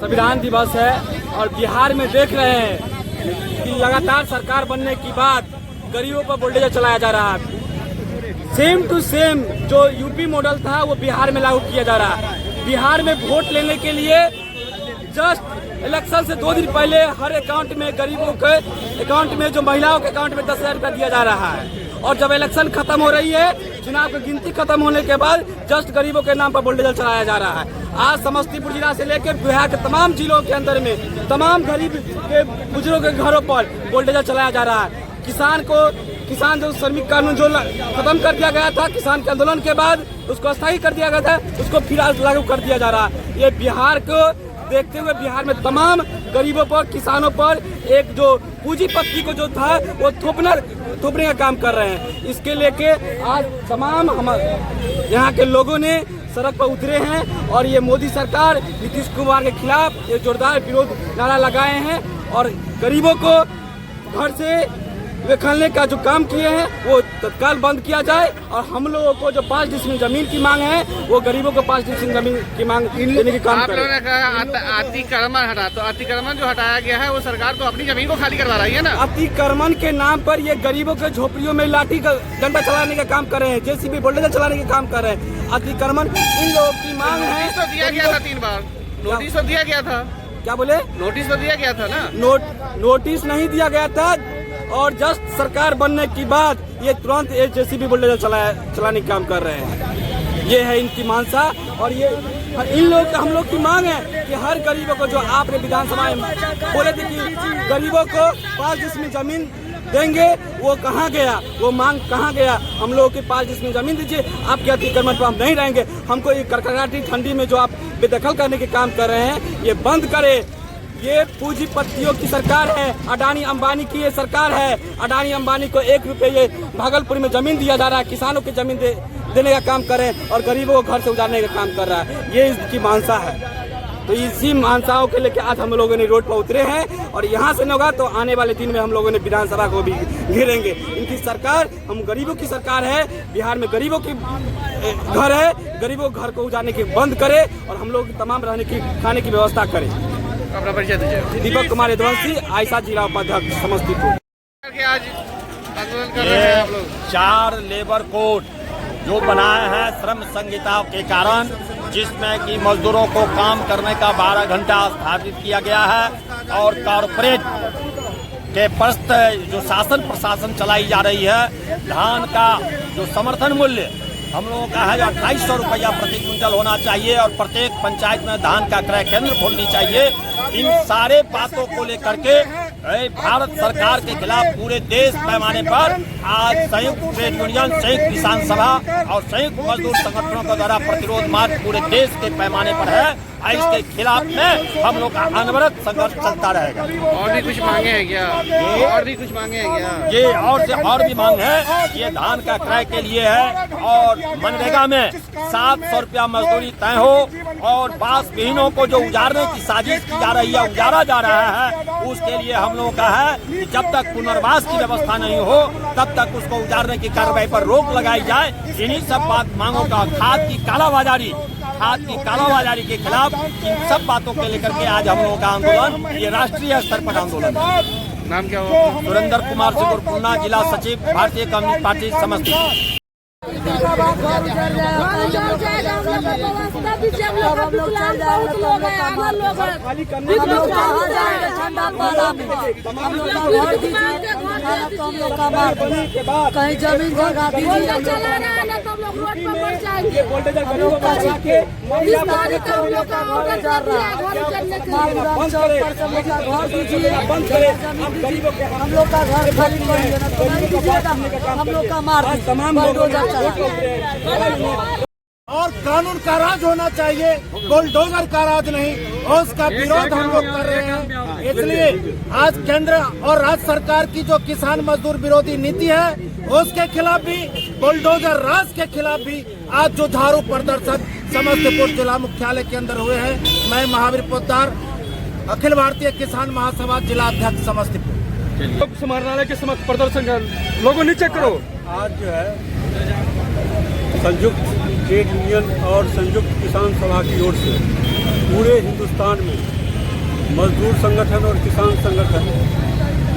संविधान दिवस है और बिहार में देख रहे हैं कि लगातार सरकार बनने के बाद गरीबों पर बुलडोजर चलाया जा रहा है। सेम टू सेम जो यूपी मॉडल था वो बिहार में लागू किया जा रहा है। बिहार में वोट लेने के लिए जस्ट इलेक्शन से 2 दिन पहले हर अकाउंट में गरीबों के अकाउंट में जो महिलाओं के अकाउंट में 10,000 रुपया दिया जा रहा है और जब इलेक्शन खत्म हो रही है, चुनाव की गिनती खत्म होने के बाद जस्ट गरीबों के नाम पर बुलडोजर चलाया जा रहा है। आज समस्तीपुर जिला से लेकर बिहार के तमाम जिलों के अंदर में तमाम गरीब के बुजुर्गों के घरों पर बुलडोजर चलाया जा रहा है। किसान जो श्रमिक कानून जो खत्म कर दिया गया था किसान के आंदोलन के बाद उसको अस्थायी कर दिया गया था, उसको फिर आज लागू कर दिया जा रहा है। ये बिहार को देखते हुए बिहार में तमाम गरीबों पर किसानों पर एक जो पूंजीपति को जो था वो थोपने का काम कर रहे हैं। इसके लेके आज तमाम हम यहाँ के लोगों ने सड़क पर उतरे हैं और ये मोदी सरकार नीतीश कुमार के खिलाफ ये जोरदार विरोध नारा लगाए हैं और गरीबों को घर से निकालने का जो काम किए हैं वो तत्काल बंद किया जाए और हम लोगों को जो 5 डिसमिल जमीन की मांग है वो गरीबों को 5 डिसमिल जमीन की मांग देने की काम करें। आप लोगों ने कहा अतिक्रमण हटा, तो अतिक्रमण जो हटाया गया है वो सरकार तो अपनी जमीन को खाली करवा रही है ना। अतिक्रमण के नाम पर ये गरीबों के झोपड़ियों में लाठी का डंडा चलाने का काम कर रहे हैं, जेसीबी बुलडोजर चलाने का काम कर रहे हैं। अतिक्रमण इन लोगों की मांग है। नोटिस तो दिया गया था 3 बार, नोटिस तो दिया गया था। क्या बोले? नोटिस तो दिया गया था ना। नोटिस नहीं दिया गया था और जस्ट सरकार बनने के बाद ये तुरंत जेसीबी बुलडोजर चलाने का काम कर रहे हैं। ये है इनकी मानसा और ये इन लोग हम लोग की मांग है कि हर गरीबों को जो आपने विधानसभा में बोले थे कि गरीबों को 5 डिसमिल जमीन देंगे, वो कहाँ गया? वो मांग कहाँ गया? हम लोगों के 5 डिसमिल जमीन दीजिए, आपके अतिक्रमण पर हम नहीं रहेंगे। हमको ये कड़कड़ाती ठंडी में जो आप बेदखल करने के काम कर रहे हैं ये बंद करें। ये पूंजीपतियों की सरकार है, अडानी अंबानी की ये सरकार है। अडानी अंबानी को 1 रुपये ये भागलपुर में जमीन दिया जा रहा है, किसानों की जमीन देने का काम करें और गरीबों को घर से उजाड़ने का काम कर रहा है। ये इसकी मानसा है। तो इसी मानसाओं के लेकर आज हम लोगों ने रोड पर उतरे हैं और यहाँ से न होगा तो आने वाले दिन में हम लोगों ने विधानसभा को भी घेरेंगे। इनकी सरकार हम गरीबों की सरकार है, बिहार में गरीबों की घर है, गरीबों घर को उजाड़ने की बंद करे और हम लोग तमाम रहने की खाने की व्यवस्था करें। अपना परिचय दीजिए। दीपक कुमार यदुवंशी, आयसा जिला उपाध्यक्ष समस्तीपुर। आज आंदोलन कर रहे हैं आप लोग। 4 लेबर कोड जो बनाए हैं श्रम संहिता के कारण, जिसमें कि मजदूरों को काम करने का 12 घंटा स्थापित किया गया है और कॉर्पोरेट के प्रस्त जो शासन प्रशासन चलाई जा रही है। धान का जो समर्थन मूल्य हम लोगों का है 2800 रुपया प्रति क्विंटल होना चाहिए और प्रत्येक पंचायत में धान का क्रय केंद्र खोलनी चाहिए। इन सारे बातों को लेकर के भारत सरकार के खिलाफ पूरे देश पैमाने पर आज संयुक्त ट्रेड यूनियन, संयुक्त किसान सभा और संयुक्त मजदूर संगठनों के द्वारा प्रतिरोध मार्च पूरे देश के पैमाने पर है। इसके खिलाफ में हम लोग का अनवरत संघर्ष चलता रहेगा। और भी कुछ मांगे हैं क्या? और भी कुछ मांगे हैं क्या? ये और भी मांग है। ये धान का क्रय के लिए है और मनरेगा में 700 रुपया मजदूरी तय हो और बास विहीनों को जो उजाड़ने की साजिश की जा रही है, उजाड़ा जा रहा है, उसके लिए हम लोगों का है कि जब तक पुनर्वास की व्यवस्था नहीं हो तब तक उसको उजाड़ने की कार्रवाई पर रोक लगाई जाए। इन्हीं सब मांगों का खाद की कालाबाजारी के खिलाफ इन सब बातों को लेकर के आज हम लोगों का आंदोलन ये राष्ट्रीय स्तर पर आंदोलन है। नाम क्या हो? सुरेंद्र कुमार सिंह, जिला सचिव, भारतीय कम्युनिस्ट पार्टी समस्तीपुर। कहीं जमीन जगह हम लोग का घर खाली हम लोग का मार और कानून का राज होना चाहिए, बुलडोजर का राज नहीं, और उसका विरोध हम लोग कर रहे हैं। इसलिए आज केंद्र और राज्य सरकार की जो किसान मजदूर विरोधी नीति है उसके खिलाफ भी, बुलडोजर राज के खिलाफ भी आज जो झाड़ू प्रदर्शन समस्तीपुर जिला मुख्यालय के अंदर हुए हैं। मैं महावीर पोद्दार, अखिल भारतीय किसान महासभा जिला अध्यक्ष समस्तीपुर। समाहरणालय के समक्ष प्रदर्शन कर लोगों नीचे करो। आज जो है संयुक्त ट्रेड यूनियन और संयुक्त किसान सभा की ओर से पूरे हिंदुस्तान में मजदूर संगठन और किसान संगठन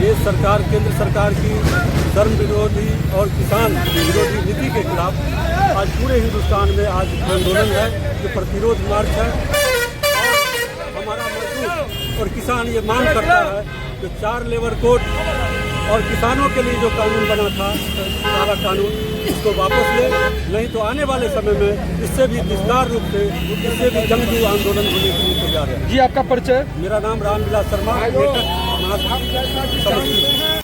ये सरकार, केंद्र सरकार की धर्म विरोधी और किसान विरोधी नीति के खिलाफ आज पूरे हिंदुस्तान में आज आंदोलन है, जो प्रतिरोध मार्च है। और हमारा मजदूर और किसान ये मांग करता है कि 4 लेबर कोड और किसानों के लिए जो कानून बना था, काला कानून, इसको वापस ले, नहीं तो आने वाले समय में इससे भी विस्तार रूप से इससे भी जंगजू आंदोलन होने के लिए तैयार है। जी, आपका परिचय? मेरा नाम रामविलास शर्मा, समस्तीपुर।